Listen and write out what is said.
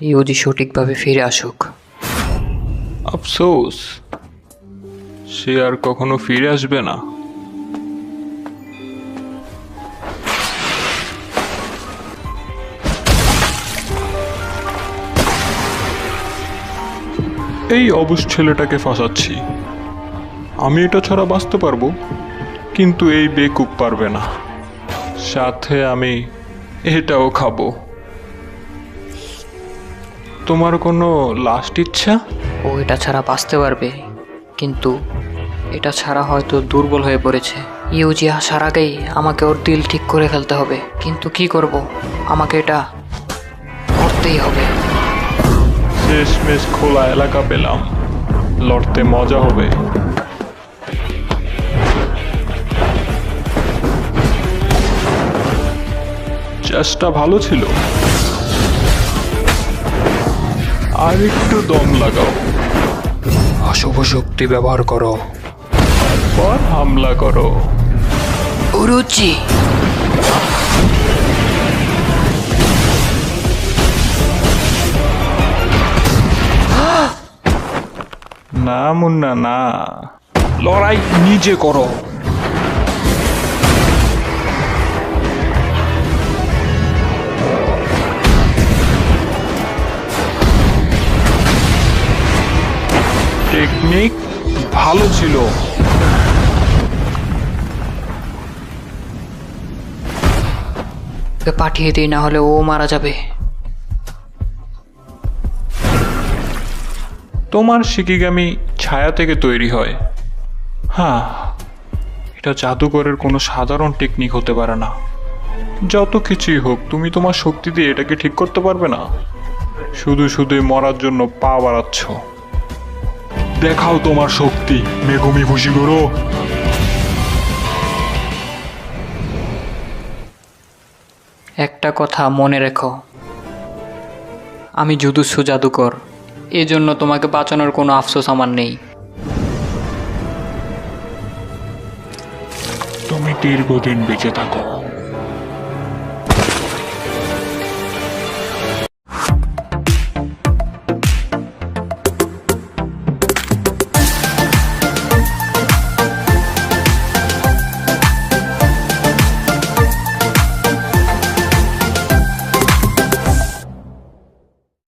Yuji সঠিকভাবে ফিরে আসুক। আফসোস, সে আর কখনো ফিরে আসবে না। এই অবুঝ ছেলেটাকে ফাঁসাচ্ছি। আমি এটা ছাড়া বাঁচতে পারবো, কিন্তু এই বেকুব পারবে না। সাথে আমি এটাও খাবো। তোমার কোনো লাস্ট ইচ্ছা? ও এটা ছাড়া বাঁচতে পারবে, কিন্তু এটা ছাড়া হয়তো দুর্বল হয়ে পড়েছে। ইউজি আসার আগেই আমাকে ওর দিল ঠিক করে ফেলতে হবে। কিন্তু কি করব? আমাকে এটা করতেই হবে। শেষমেশ খোলা এলাকা পেলাম, লড়তে মজা হবে। চেষ্টা ভালো ছিল, আর একটু দম লাগাও। অশুভ শক্তি ব্যবহার করো। পর হামলা করো। উরুচি না মুন্না না, লড়াই নিজে করো। টেকনিক ভালো ছিল। ওকে পাঠিয়ে দিই, না হলে ও মারা যাবে। তোমার শিকিগামি ছায়া থেকে তৈরি হয়। হ্যাঁ, এটা জাদুকরের কোনো সাধারণ টেকনিক হতে পারে না। যত কিছুই হোক, তুমি তোমার শক্তি দিয়ে এটাকে ঠিক করতে পারবে না। শুধু শুধুই মরার জন্য পা বাড়াচ্ছ। দেখাও তোমার শক্তি, মেঘমি খুশি করো। একটা কথা মনে রেখো, আমি জুদুৎসু জাদুকর। এজন্য তোমাকে বাঁচানোর কোনো আফসোস আমার নেই। তুমি দীর্ঘদিন বেঁচে থাকো।